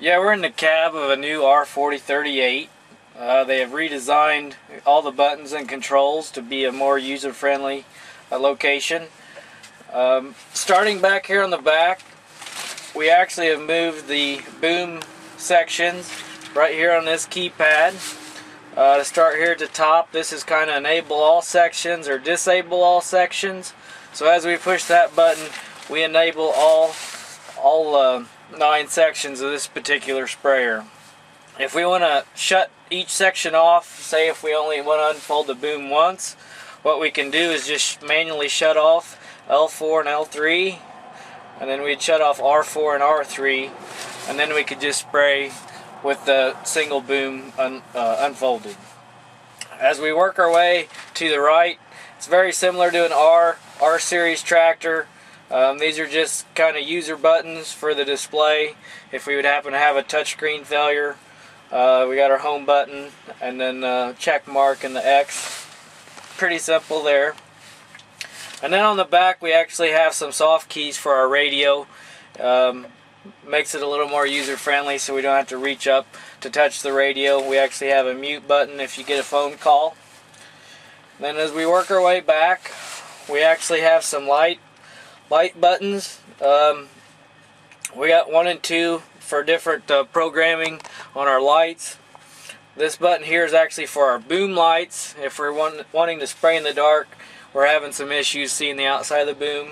Yeah, we're in the cab of a new R4038. They have redesigned all the buttons and controls to be a more user-friendly location. Starting back here on the back, we actually have moved the boom sections right here on this keypad. To start here at the top, this is kind of enable all sections or disable all sections. So as we push that button, we enable all 9 sections of this particular sprayer. If we want to shut each section off, say if we only want to unfold the boom once, what we can do is just manually shut off L4 and L3, and then we'd shut off R4 and R3, and then we could just spray with the single boom unfolded. As we work our way to the right, it's very similar to an R Series tractor. These are just kind of user buttons for the display. If we would happen to have a touchscreen failure, we got our home button and then check mark and the X. Pretty simple there. And then on the back we actually have some soft keys for our radio. Makes it a little more user friendly so we don't have to reach up to touch the radio. We actually have a mute button if you get a phone call. Then as we work our way back, we actually have some light buttons. We got 1 and 2 for different programming on our lights. This button here is actually for our boom lights. If we're wanting to spray in the dark, we're having some issues seeing the outside of the boom.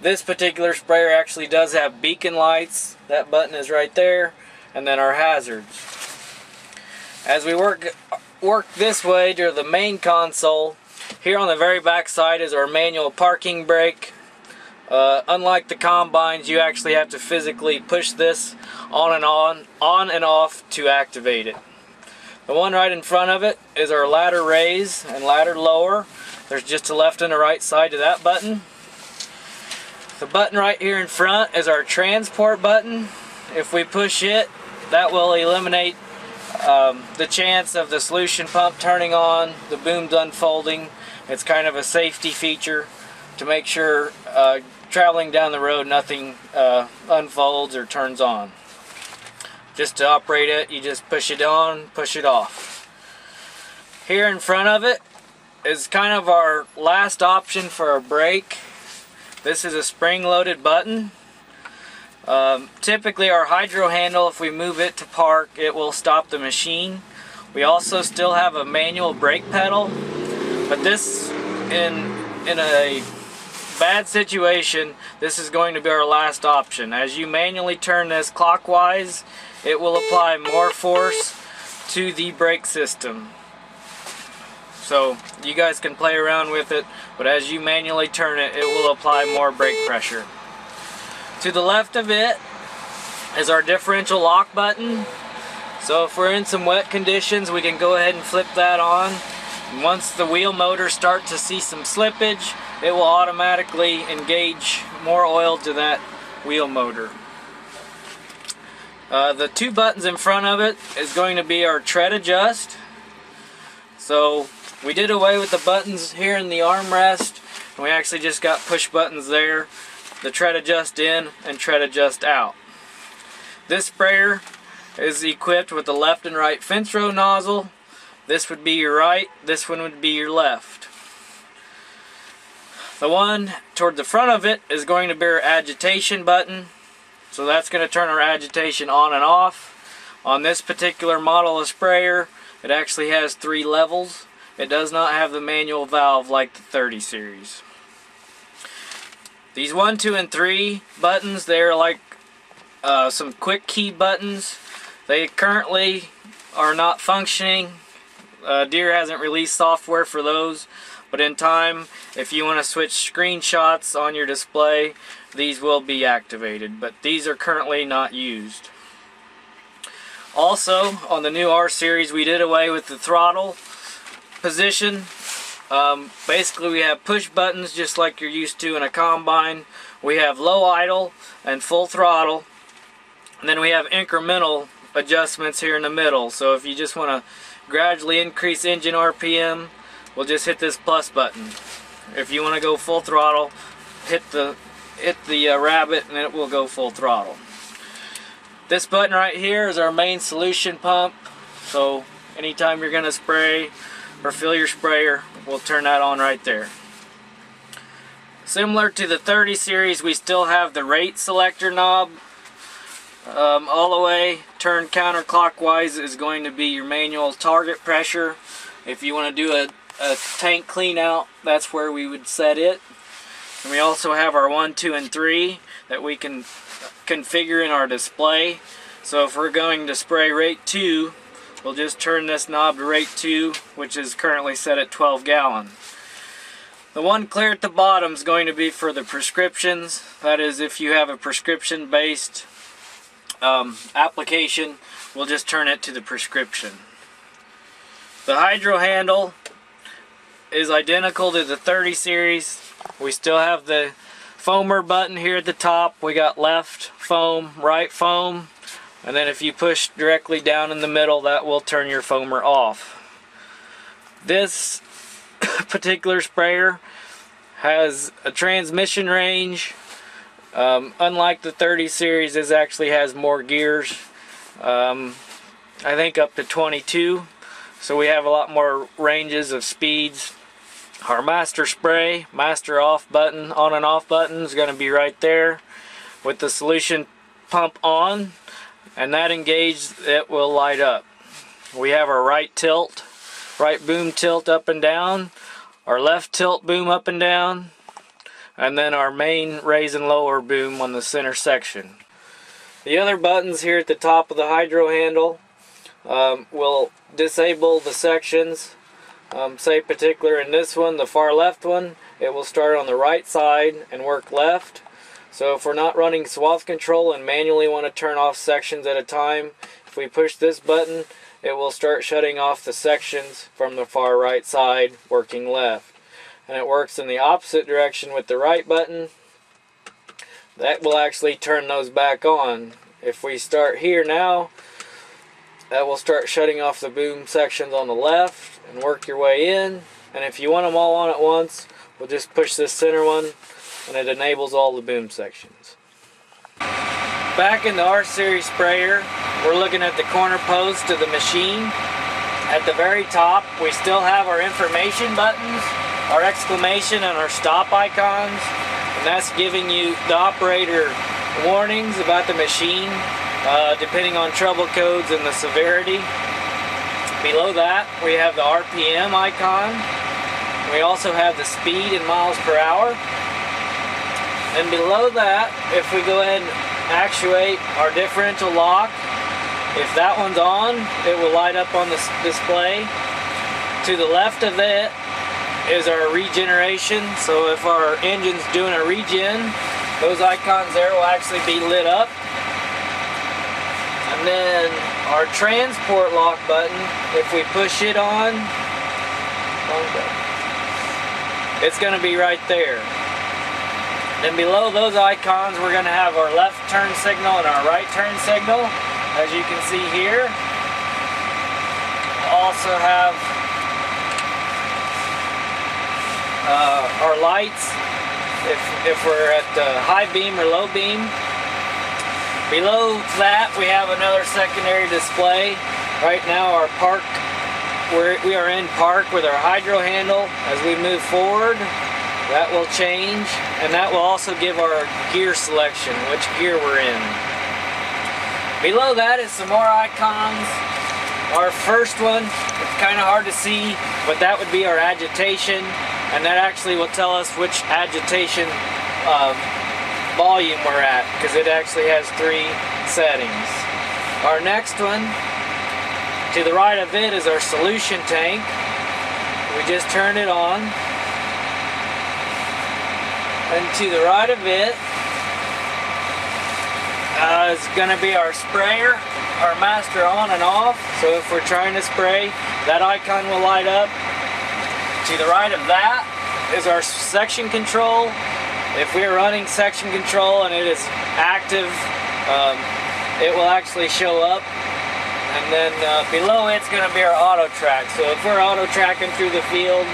This particular sprayer actually does have beacon lights. That button is right there, and then our hazards. As we work this way to the main console, here on the very back side is our manual parking brake. Unlike the combines, you actually have to physically push this on and off to activate it. The one right in front of it is our ladder raise and ladder lower. There's just a left and a right side to that button. The button right here in front is our transport button. If we push it, that will eliminate the chance of the solution pump turning on, the boom's unfolding. It's kind of a safety feature to make sure traveling down the road nothing unfolds or turns on. Just to operate it, you just push it on, push it off. Here in front of it is kind of our last option for our brake. This is a spring-loaded button. Typically our hydro handle, if we move it to park, it will stop the machine. We also still have a manual brake pedal, but this in a bad situation, this is going to be our last option. As you manually turn this clockwise, it will apply more force to the brake system. So you guys can play around with it, but as you manually turn it, it will apply more brake pressure. To the left of it is our differential lock button. So if we're in some wet conditions, we can go ahead and flip that on. And once the wheel motors start to see some slippage, it will automatically engage more oil to that wheel motor. The 2 buttons in front of it is going to be our tread adjust. So we did away with the buttons here in the armrest, and we actually just got push buttons there. The tread adjust in and tread adjust out. This sprayer is equipped with the left and right fence row nozzle. This would be your right, this one would be your left. The one toward the front of it is going to be our agitation button. So that's going to turn our agitation on and off. On this particular model of sprayer, it actually has 3 levels. It does not have the manual valve like the 30 series. These 1, 2, and 3 buttons, they're like some quick key buttons. They currently are not functioning. Deere hasn't released software for those, but in time, if you want to switch screenshots on your display, these will be activated, but these are currently not used. Also, on the new R series, we did away with the throttle position. Basically, we have push buttons just like you're used to in a combine. We have low idle and full throttle, and then we have incremental adjustments here in the middle. So if you just want to gradually increase engine RPM, we'll just hit this plus button. If you want to go full throttle, hit the rabbit and it will go full throttle. This button right here is our main solution pump. So anytime you're going to spray or fill your sprayer, we'll turn that on right there. Similar to the 30 series, we still have the rate selector knob. All the way turned counterclockwise is going to be your manual target pressure. If you want to do a tank clean out, that's where we would set it. And we also have our 1, 2, and 3 that we can configure in our display. So if we're going to spray rate 2, we'll just turn this knob to rate 2, which is currently set at 12 gallon. The one clear at the bottom is going to be for the prescriptions. That is, if you have a prescription based application, we'll just turn it to the prescription. The hydro handle is identical to the 30 series. We still have the foamer button here at the top. We got left foam, right foam, and then if you push directly down in the middle, that will turn your foamer off. This particular sprayer has a transmission range. Unlike the 30 series, this actually has more gears. I think up to 22. So we have a lot more ranges of speeds. Our master spray, master off button, on and off button is going to be right there with the solution pump on, and that engaged, it will light up. We have our right tilt, right boom tilt up and down, our left tilt boom up and down, and then our main raise and lower boom on the center section. The other buttons here at the top of the hydro handle will disable the sections. Say particular in this one, the far left one, it will start on the right side and work left. So if we're not running swath control and manually want to turn off sections at a time, if we push this button, it will start shutting off the sections from the far right side, working left. And it works in the opposite direction with the right button. That will actually turn those back on. If we start here now, that will start shutting off the boom sections on the left and work your way in. And if you want them all on at once, we'll just push this center one and it enables all the boom sections. Back in the R series sprayer, we're looking at the corner post of the machine. At the very top, we still have our information buttons, our exclamation and our stop icons, and that's giving you the operator warnings about the machine, depending on trouble codes and the severity. Below that, we have the RPM icon. We also have the speed in miles per hour. And below that, if we go ahead and actuate our differential lock, if that one's on, it will light up on the display. To the left of it is our regeneration. So if our engine's doing a regen, those icons there will actually be lit up. And then our transport lock button, if we push it on, it's going to be right there. Then below those icons, we're going to have our left turn signal and our right turn signal, as you can see here. We'll also have our lights, if we're at high beam or low beam. Below that, we have another secondary display. Right now, our park, we are in park with our hydro handle. As we move forward, that will change, and that will also give our gear selection, which gear we're in. Below that is some more icons. Our first one, it's kind of hard to see, but that would be our agitation, and that actually will tell us which agitation volume we're at, because it actually has 3 settings. Our next one, to the right of it, is our solution tank. We just turn it on. And to the right of it is going to be our sprayer, our master on and off. So if we're trying to spray, that icon will light up. To the right of that is our section control. If we're running section control and it is active, it will actually show up. And then below it's going to be our auto track. So if we're auto tracking through the field,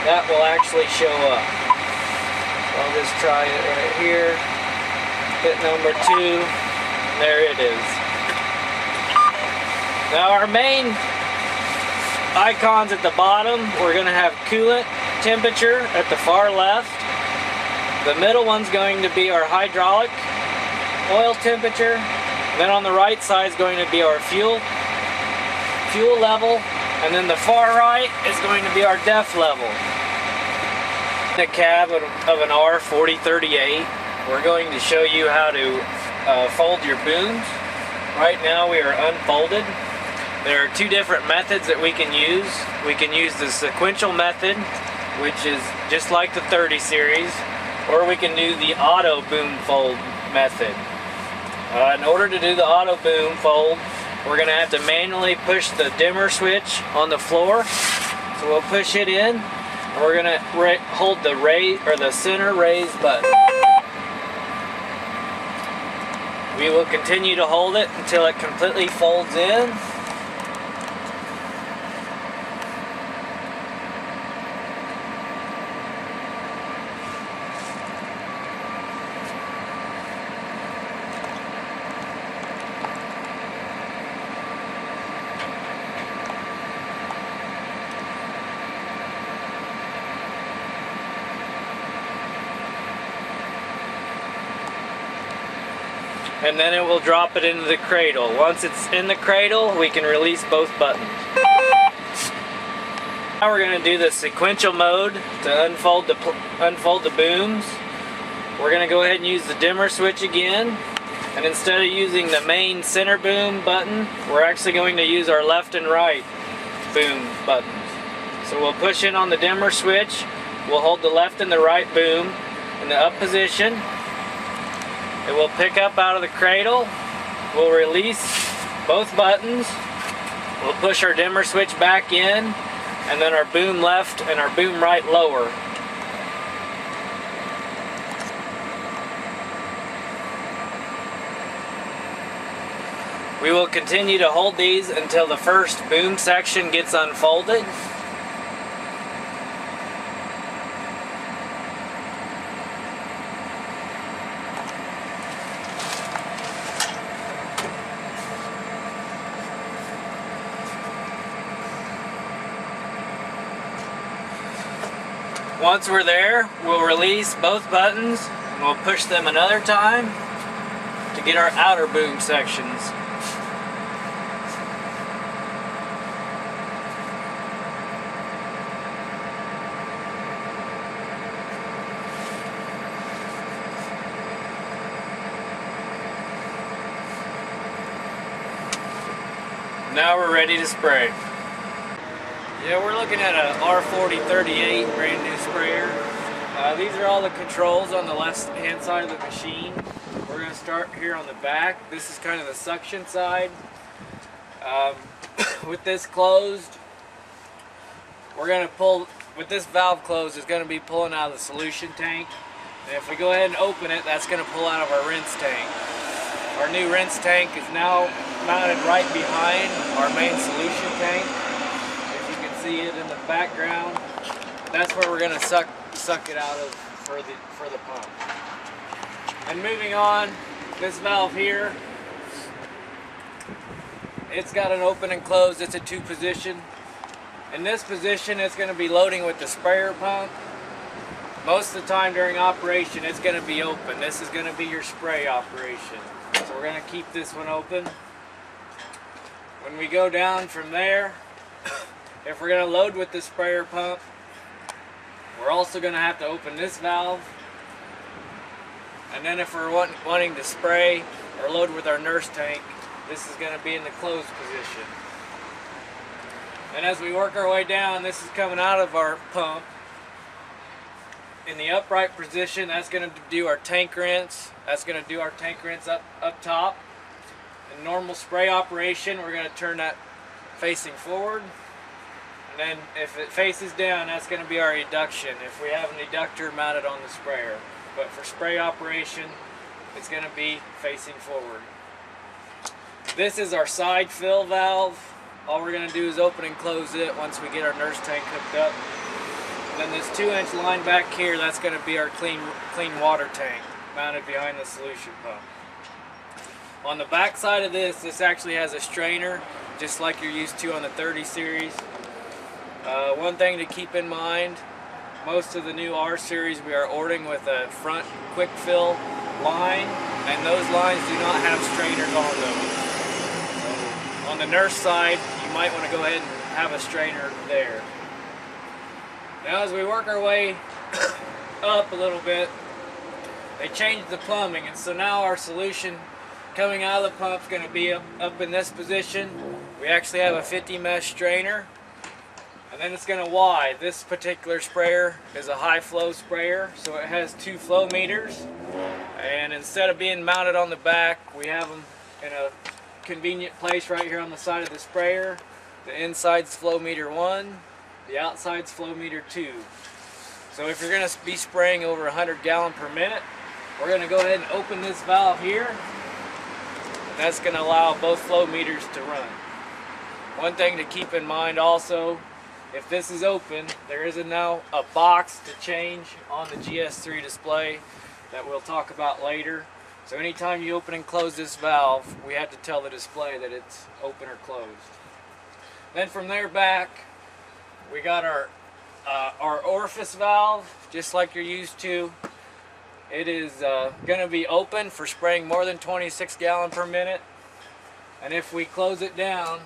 that will actually show up. I'll just try it right here. Hit number 2. There it is. Now our main icons at the bottom, we're going to have coolant temperature at the far left. The middle one's going to be our hydraulic oil temperature. And then on the right side is going to be our fuel level. And then the far right is going to be our def level. The cab of an R4038, we're going to show you how to fold your booms. Right now we are unfolded. There are two different methods that we can use. We can use the sequential method, which is just like the 30 series, or we can do the auto boom fold method. In order to do the auto boom fold, we're going to have to manually push the dimmer switch on the floor. So we'll push it in, and we're going to hold the raise or the center raise button. We will continue to hold it until it completely folds in. And then it will drop it into the cradle. Once it's in the cradle, we can release both buttons. Now we're going to do the sequential mode to unfold the booms. We're going to go ahead and use the dimmer switch again. And instead of using the main center boom button, we're actually going to use our left and right boom buttons. So we'll push in on the dimmer switch. We'll hold the left and the right boom in the up position. It will pick up out of the cradle. We'll release both buttons. We'll push our dimmer switch back in, and then our boom left and our boom right lower. We will continue to hold these until the first boom section gets unfolded. Once we're there, we'll release both buttons and we'll push them another time to get our outer boom sections. Now we're ready to spray. Yeah, we're looking at a R4038 brand new sprayer. These are all the controls on the left hand side of the machine. We're going to start here on the back. This is kind of the suction side. With this closed, we're going to pull, with this valve closed, it's going to be pulling out of the solution tank. And if we go ahead and open it, that's going to pull out of our rinse tank. Our new rinse tank is now mounted right behind our main solution tank. See it in the background. That's where we're going to suck it out of for the pump. And moving on, this valve here, it's got an open and closed. It's a 2 position. In this position, it's going to be loading with the sprayer pump. Most of the time during operation, it's going to be open. This is going to be your spray operation. So we're going to keep this one open. When we go down from there, if we're going to load with the sprayer pump, we're also going to have to open this valve. And then if we're wanting to spray or load with our nurse tank, this is going to be in the closed position. And as we work our way down, this is coming out of our pump. In the upright position, that's going to do our tank rinse. That's going to do our tank rinse up top. In normal spray operation, we're going to turn that facing forward. And then if it faces down, that's going to be our eduction, if we have an eductor mounted on the sprayer. But for spray operation, it's going to be facing forward. This is our side fill valve. All we're going to do is open and close it once we get our nurse tank hooked up. And then this 2-inch line back here, that's going to be our clean water tank mounted behind the solution pump. On the back side of this actually has a strainer, just like you're used to on the 30 series. One thing to keep in mind, most of the new R series we are ordering with a front quick fill line, and those lines do not have strainers on them. So on the nurse side, you might want to go ahead and have a strainer there. Now as we work our way up a little bit, they changed the plumbing, and so now our solution coming out of the pump is going to be up in this position. We actually have a 50 mesh strainer, and then it's going to wide. This particular sprayer is a high flow sprayer, so it has 2 flow meters, and instead of being mounted on the back, we have them in a convenient place right here on the side of the sprayer. The inside's flow meter 1, the outside's flow meter 2. So if you're going to be spraying over 100 gallons per minute, we're going to go ahead and open this valve here. That's going to allow both flow meters to run. One thing to keep in mind also, if this is open, there is now a box to change on the GS3 display that we'll talk about later. So anytime you open and close this valve, we have to tell the display that it's open or closed. Then from there back, we got our orifice valve, just like you're used to. It is going to be open for spraying more than 26 gallons per minute, and if we close it down,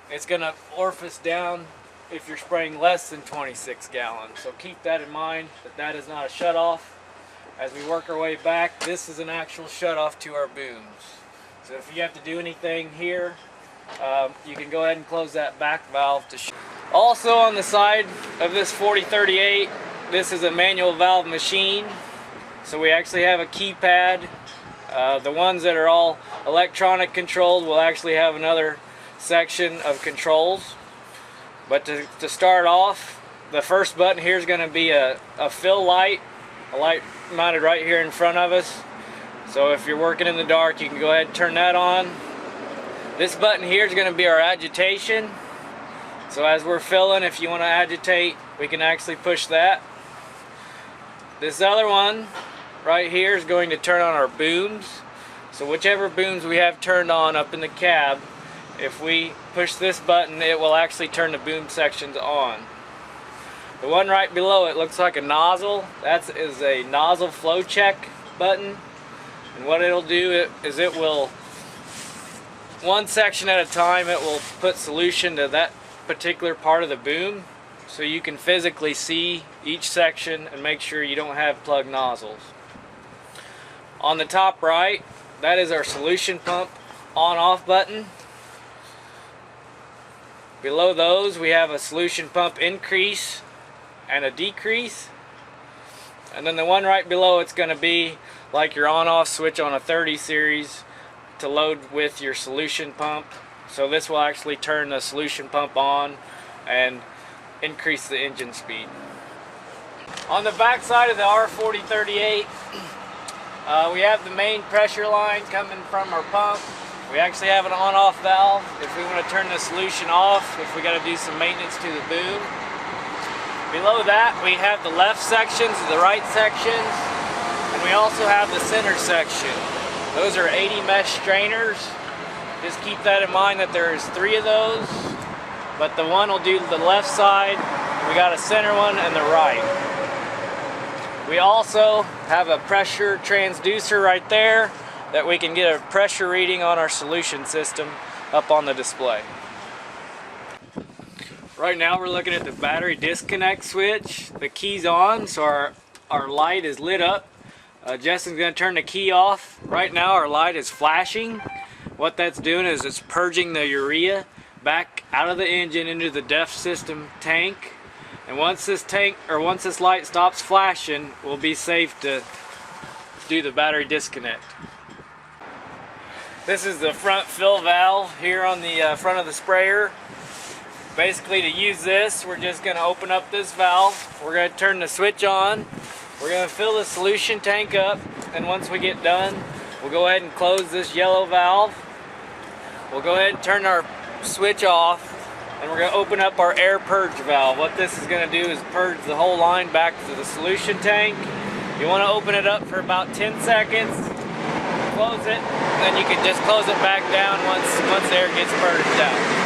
it's going to orifice down if you're spraying less than 26 gallons. So keep that in mind, that is not a shutoff. As we work our way back, this is an actual shutoff to our booms. So if you have to do anything here, you can go ahead and close that back valve to shut. Also on the side of this 4038, this is a manual valve machine, so we actually have a keypad. The ones that are all electronic controlled will actually have another section of controls. But to start off, the first button here is going to be a fill light, a light mounted right here in front of us. So if you're working in the dark, you can go ahead and turn that on. This button here is going to be our agitation. So as we're filling, if you want to agitate, we can actually push that. This other one right here is going to turn on our booms. So whichever booms we have turned on up in the cab, if we push this button, it will actually turn the boom sections on. The one right below it looks like a nozzle. That is a nozzle flow check button. And what it'll do is it will, one section at a time, it will put solution to that particular part of the boom, so you can physically see each section and make sure you don't have plugged nozzles. On the top right, that is our solution pump on-off button. Below those we have a solution pump increase and a decrease, and then the one right below it's going to be like your on-off switch on a 30 series to load with your solution pump. So this will actually turn the solution pump on and increase the engine speed. On the back side of the R4038, we have the main pressure line coming from our pump. We actually have an on-off valve if we want to turn the solution off, if we got to do some maintenance to the boom. Below that we have the left sections, the right sections, and we also have the center section. Those are 80 mesh strainers. Just keep that in mind that there's 3 of those, but the one will do the left side, we got a center one and the right. We also have a pressure transducer right there that we can get a pressure reading on our solution system up on the display. Right now we're looking at the battery disconnect switch. The key's on, so our light is lit up. Justin's going to turn the key off. Right now our light is flashing. What that's doing is it's purging the urea back out of the engine into the DEF system tank. And once this light stops flashing, we'll be safe to do the battery disconnect. This is the front fill valve here on the front of the sprayer. Basically, to use this, we're just going to open up this valve. We're going to turn the switch on. We're going to fill the solution tank up, and once we get done, we'll go ahead and close this yellow valve. We'll go ahead and turn our switch off, and we're going to open up our air purge valve. What this is going to do is purge the whole line back to the solution tank. You want to open it up for about 10 seconds, close it, and then you can just close it back down once air gets purged out.